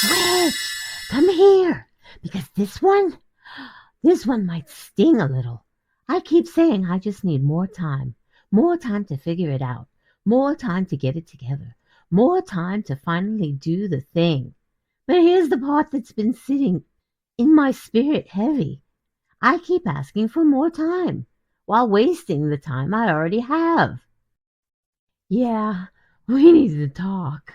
Switch! Come here! Because this one might sting a little. I keep saying I just need more time to figure it out, more time to get it together, more time to finally do the thing. But here's the part that's been sitting in my spirit heavy. I keep asking for more time while wasting the time I already have. Yeah, we need to talk.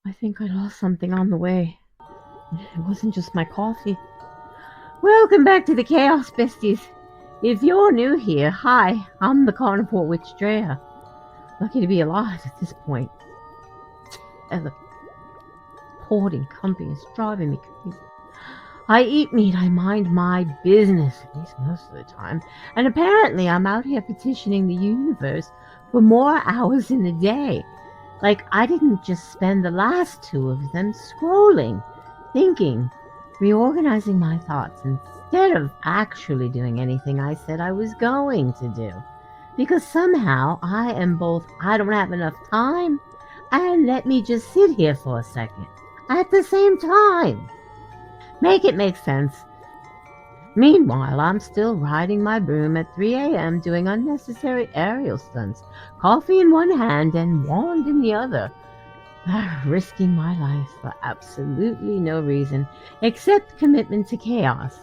I think I lost something on the way. It wasn't just my coffee. Welcome back to the Chaos, besties. If you're new here, hi, I'm the Carnivore witch Drea. Lucky to be alive at this point. The hoarding company is driving me crazy. I eat meat, I mind my business, at least most of the time. And apparently I'm out here petitioning the universe for more hours in the day. Like I didn't just spend the last 2 of them scrolling, thinking, reorganizing my thoughts instead of actually doing anything I said I was going to do. Because somehow I am both, I don't have enough time, and let me just sit here for a second at the same time. Make it make sense. Meanwhile, I'm still riding my broom at 3 a.m. doing unnecessary aerial stunts, coffee in one hand and wand in the other, risking my life for absolutely no reason except commitment to chaos.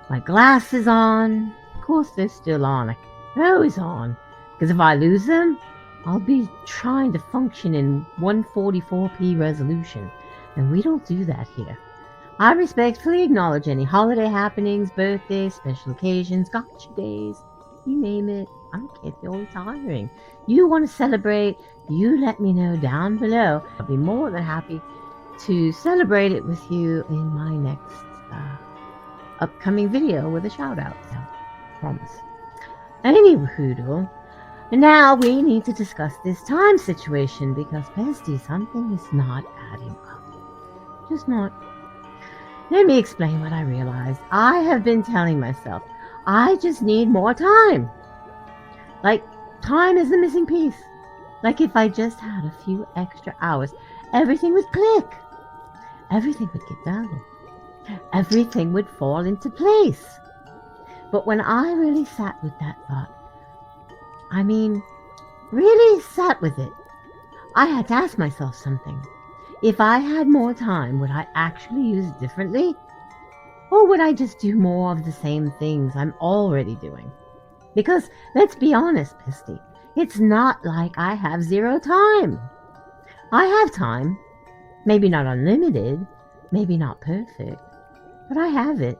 My glasses on. Of course, they're still on. They're always on. Because if I lose them, I'll be trying to function in 144p resolution. And we don't do that here. I respectfully acknowledge any holiday happenings, birthdays, special occasions, gotcha days, you name it. I don't care if you're retiring. You want to celebrate, you let me know down below. I'll be more than happy to celebrate it with you in my next upcoming video with a shout out. So, promise. Anywho, now we need to discuss this time situation because, bestie, something is not adding up. Just not. Let me explain what I realized. I have been telling myself, I just need more time. Like, time is the missing piece. Like, if I just had a few extra hours, everything would click. Everything would get done. Everything would fall into place. But when I really sat with that thought, really sat with it, I had to ask myself something. If I had more time, would I actually use it differently? Or would I just do more of the same things I'm already doing? Because, let's be honest, bestie, it's not like I have zero time. I have time. Maybe not unlimited, maybe not perfect, but I have it.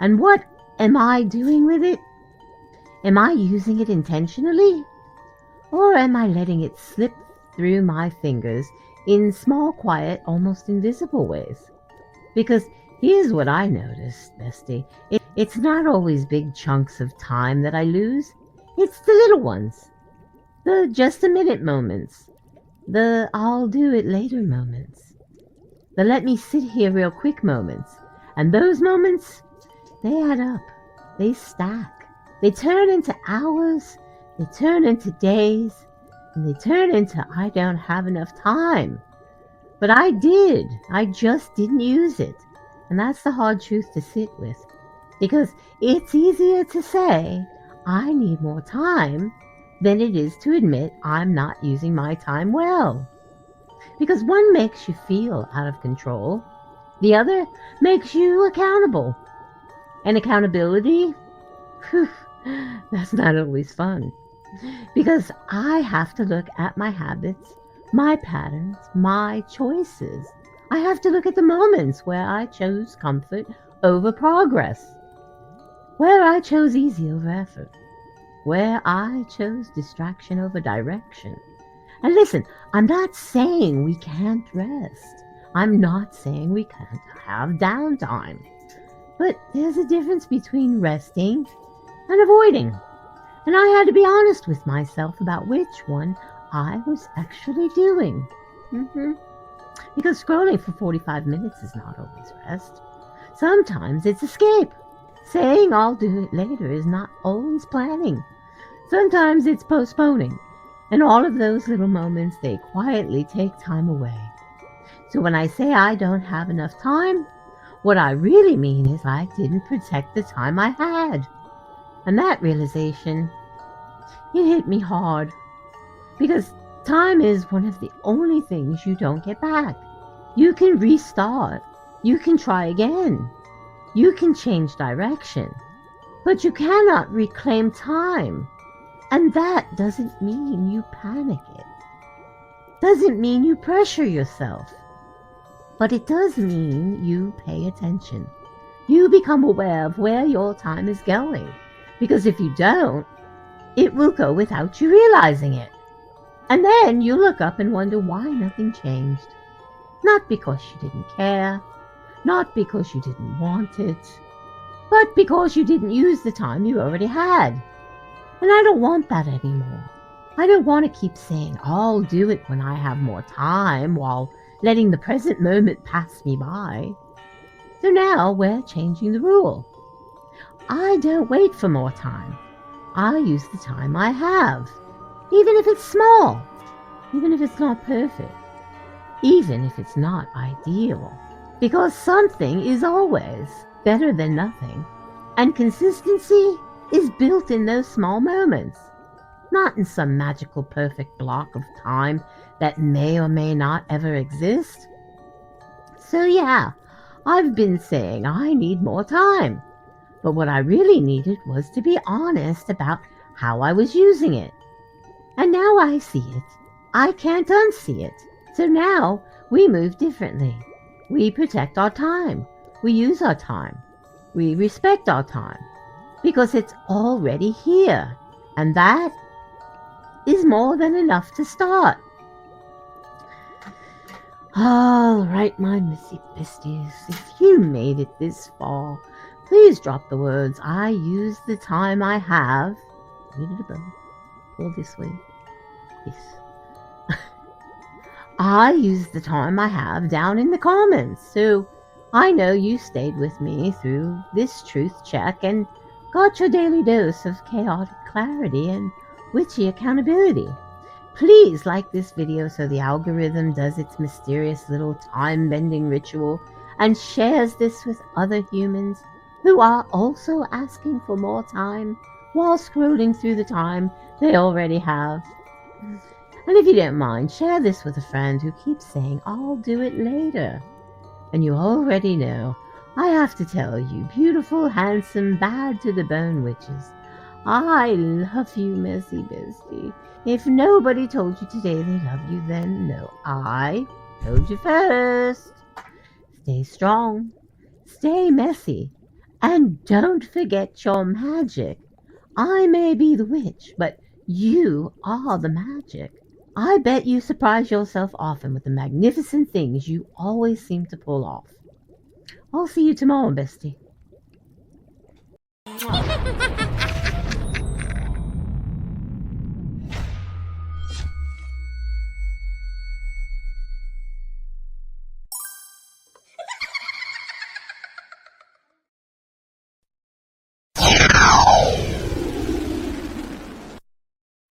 And what am I doing with it? Am I using it intentionally? Or am I letting it slip through my fingers in small, quiet, almost invisible ways? Because here's what I noticed, bestie. It's not always big chunks of time that I lose. It's the little ones. The just a minute moments. The I'll do it later moments. The let me sit here real quick moments. And those moments, they add up. They stack. They turn into hours. They turn into days. And they turn into I don't have enough time. But I did. I just didn't use it. And that's the hard truth to sit with. Because it's easier to say, I need more time, than it is to admit I'm not using my time well. Because one makes you feel out of control. The other makes you accountable. And accountability? Whew, that's not always fun. Because I have to look at my habits, my patterns, my choices. I have to look at the moments where I chose comfort over progress, where I chose easy over effort, where I chose distraction over direction. And listen, I'm not saying we can't rest. I'm not saying we can't have downtime. But there's a difference between resting and avoiding. And I had to be honest with myself about which one I was actually doing. Because scrolling for 45 minutes is not always rest. Sometimes it's escape. Saying I'll do it later is not always planning. Sometimes it's postponing. And all of those little moments, they quietly take time away. So when I say I don't have enough time, what I really mean is I didn't protect the time I had. And that realization, it hit me hard. Because time is one of the only things you don't get back. You can restart. You can try again. You can change direction. But you cannot reclaim time. And that doesn't mean you panic it. Doesn't mean you pressure yourself. But it does mean you pay attention. You become aware of where your time is going. Because if you don't, it will go without you realizing it. And then you look up and wonder why nothing changed. Not because you didn't care, not because you didn't want it, but because you didn't use the time you already had. And I don't want that anymore. I don't want to keep saying, I'll do it when I have more time, while letting the present moment pass me by. So now we're changing the rule. I don't wait for more time. I use the time I have. Even if it's small. Even if it's not perfect. Even if it's not ideal. Because something is always better than nothing. And consistency is built in those small moments. Not in some magical perfect block of time that may or may not ever exist. So yeah, I've been saying I need more time. But what I really needed was to be honest about how I was using it. And now I see it. I can't unsee it. So now we move differently. We protect our time. We use our time. We respect our time. Because it's already here. And that is more than enough to start. All right, my missy besties, if you made it this far, please drop the words, I use the time I have. Read it above. Pull this way. Yes. I use the time I have down in the comments, so I know you stayed with me through this truth check and got your daily dose of chaotic clarity and witchy accountability. Please like this video so the algorithm does its mysterious little time-bending ritual and shares this with other humans who are also asking for more time while scrolling through the time they already have. And if you don't mind, share this with a friend who keeps saying, I'll do it later. And you already know, I have to tell you, beautiful, handsome, bad to the bone witches, I love you, messy bestie. If nobody told you today they love you, then no, I told you first. Stay strong, stay messy, and don't forget your magic. I may be the witch, but you are the magic. I bet you surprise yourself often with the magnificent things you always seem to pull off. I'll see you tomorrow, bestie.